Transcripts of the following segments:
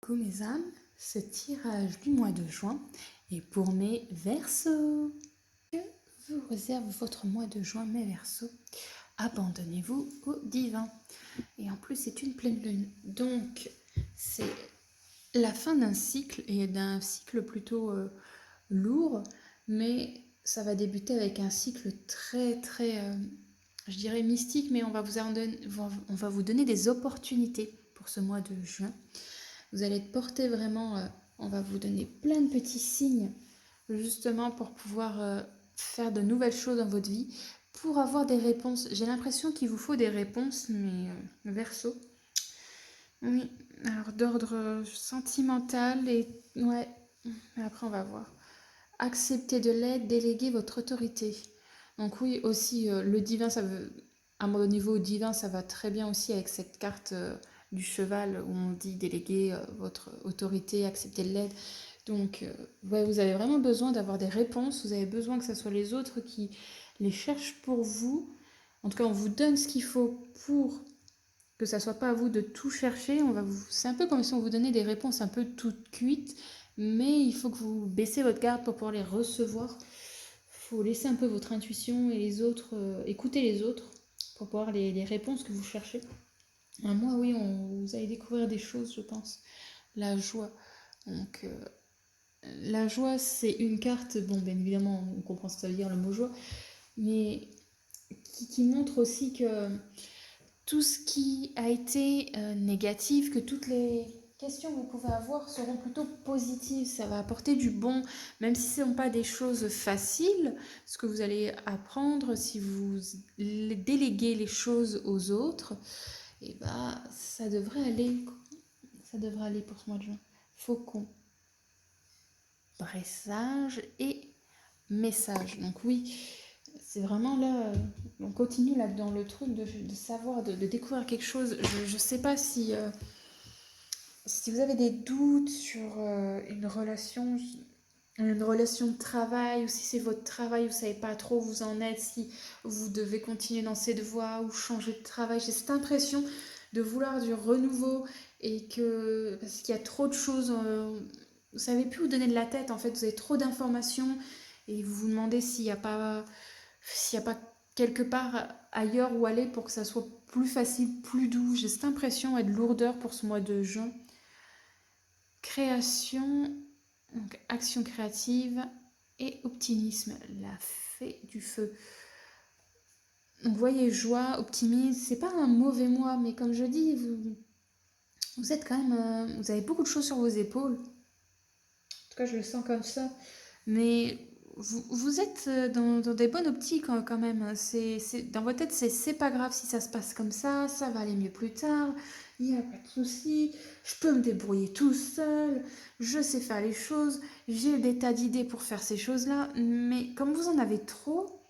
Coucou mes âmes, ce tirage du mois de juin est pour mes Verseaux. Que vous réserve votre mois de juin mes Verseaux? Abandonnez-vous au divin. Et en plus c'est une pleine lune, donc c'est la fin d'un cycle et d'un cycle plutôt lourd, mais ça va débuter avec un cycle très je dirais mystique, mais on va vous donner des opportunités pour ce mois de juin. Vous allez être porté vraiment, on va vous donner plein de petits signes, justement pour pouvoir faire de nouvelles choses dans votre vie, pour avoir des réponses. J'ai l'impression qu'il vous faut des réponses, mais Verseau. Oui, alors d'ordre sentimental et... Ouais, mais après on va voir. Accepter de l'aide, déléguer votre autorité. Donc oui, aussi, le divin, ça veut... À mon niveau divin, ça va très bien aussi avec cette carte du cheval où on dit déléguer votre autorité, accepter de l'aide. Donc, ouais, vous avez vraiment besoin d'avoir des réponses. Vous avez besoin que ce soit les autres qui les cherchent pour vous. En tout cas, on vous donne ce qu'il faut pour que ça soit pas à vous de tout chercher. C'est un peu comme si on vous donnait des réponses un peu toutes cuites, mais il faut que vous baissez votre garde pour pouvoir les recevoir. Il faut laisser un peu votre intuition et les autres, écouter les autres pour pouvoir les réponses que vous cherchez. Moi, oui, vous allez découvrir des choses, je pense. La joie. Donc, la joie, c'est une carte, bon, bien évidemment, on comprend ce que ça veut dire le mot joie, mais qui montre aussi que tout ce qui a été négatif, que toutes les questions que vous pouvez avoir seront plutôt positives. Ça va apporter du bon, même si ce ne sont pas des choses faciles. Ce que vous allez apprendre si vous déléguez les choses aux autres, et bah, ça devrait aller. Ça devrait aller pour ce mois de juin. Faucon, dressage et message. Donc oui, c'est vraiment là, on continue là dans le truc de savoir, de découvrir quelque chose. Je ne sais pas si vous avez des doutes sur une relation de travail, ou si c'est votre travail, vous ne savez pas trop où vous en êtes, si vous devez continuer dans cette voie ou changer de travail. J'ai cette impression de vouloir du renouveau parce qu'il y a trop de choses, vous ne savez plus où donner de la tête, en fait, vous avez trop d'informations et vous vous demandez s'il y a pas quelque part ailleurs où aller pour que ça soit plus facile, plus doux. J'ai cette impression de lourdeur pour ce mois de juin. Création, donc action créative et optimisme, la fée du feu. Donc vous voyez, joie, optimisme, c'est pas un mauvais mois, mais comme je dis, vous êtes quand même, vous avez beaucoup de choses sur vos épaules. En tout cas, je le sens comme ça. Mais vous êtes dans des bonnes optiques quand même. Dans votre tête, c'est pas grave si ça se passe comme ça va aller mieux plus tard, il n'y a pas de souci, je peux me débrouiller tout seul, je sais faire les choses, j'ai des tas d'idées pour faire ces choses-là, mais comme vous en avez trop,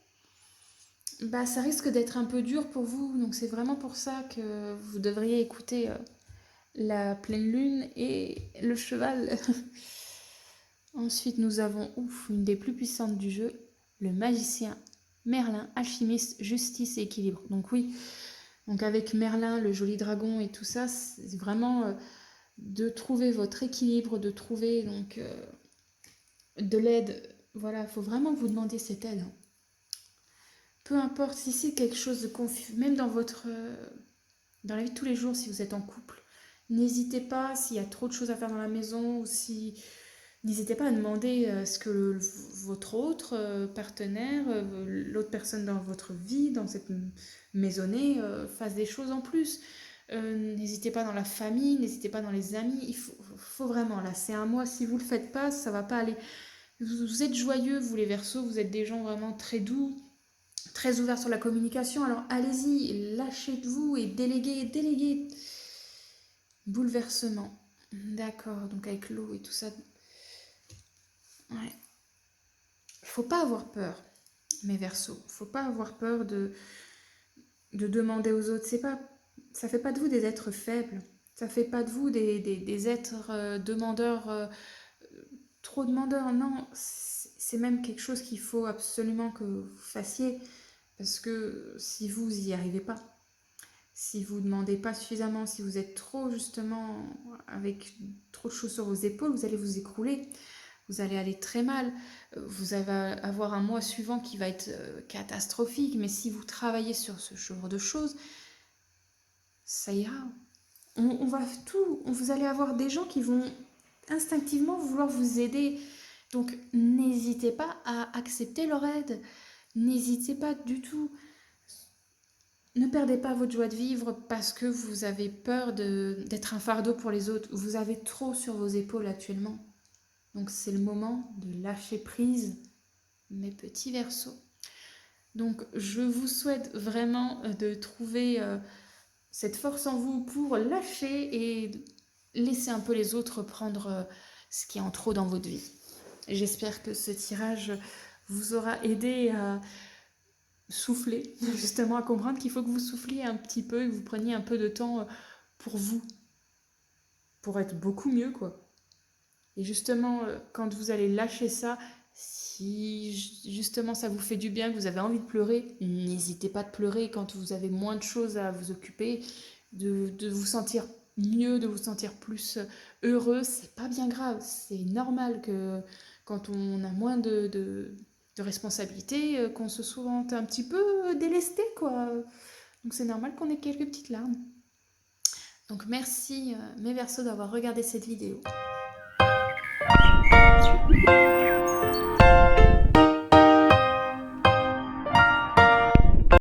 bah ça risque d'être un peu dur pour vous. Donc c'est vraiment pour ça que vous devriez écouter la pleine lune et le cheval. Ensuite, nous avons une des plus puissantes du jeu, le magicien, Merlin, alchimiste, justice et équilibre. Donc oui, donc avec Merlin, le joli dragon et tout ça, c'est vraiment de trouver votre équilibre, de trouver donc de l'aide. Voilà, il faut vraiment que vous demandiez cette aide. Peu importe si c'est quelque chose de confus, même dans la vie de tous les jours, si vous êtes en couple, n'hésitez pas s'il y a trop de choses à faire dans la maison ou si n'hésitez pas à demander ce que votre autre partenaire, l'autre personne dans votre vie, dans cette maisonnée, fasse des choses en plus. N'hésitez pas dans la famille, n'hésitez pas dans les amis. Il faut vraiment, là, c'est un mois, si vous ne le faites pas, ça va pas aller. Vous êtes joyeux, vous les Verseaux, vous êtes des gens vraiment très doux, très ouverts sur la communication. Alors allez-y, lâchez de vous et déléguez. Bouleversement. D'accord, donc avec l'eau et tout ça. Ouais. Faut pas avoir peur, mes Verseaux. Faut pas avoir peur de demander aux autres. Ça fait pas de vous des êtres faibles. Ça fait pas de vous des êtres demandeurs, trop demandeurs. Non, c'est même quelque chose qu'il faut absolument que vous fassiez. Parce que si vous y arrivez pas, Si vous ne demandez pas suffisamment, si vous êtes trop justement avec trop de choses sur vos épaules, vous allez vous écrouler. Vous allez aller très mal. Vous allez avoir un mois suivant qui va être catastrophique. Mais si vous travaillez sur ce genre de choses, ça ira. On va tout. Vous allez avoir des gens qui vont instinctivement vouloir vous aider. Donc n'hésitez pas à accepter leur aide. N'hésitez pas du tout. Ne perdez pas votre joie de vivre parce que vous avez peur d'être un fardeau pour les autres. Vous avez trop sur vos épaules actuellement. Donc c'est le moment de lâcher prise, mes petits Verseaux. Donc je vous souhaite vraiment de trouver cette force en vous pour lâcher et laisser un peu les autres prendre ce qui est en trop dans votre vie. J'espère que ce tirage vous aura aidé à souffler, justement à comprendre qu'il faut que vous souffliez un petit peu et que vous preniez un peu de temps pour vous, pour être beaucoup mieux, quoi. Et justement, quand vous allez lâcher ça, si justement ça vous fait du bien, que vous avez envie de pleurer, n'hésitez pas de pleurer quand vous avez moins de choses à vous occuper, de vous sentir mieux, de vous sentir plus heureux, c'est pas bien grave. C'est normal que quand on a moins de responsabilités, qu'on se sente un petit peu délesté, quoi. Donc c'est normal qu'on ait quelques petites larmes. Donc merci mes Verseaux d'avoir regardé cette vidéo.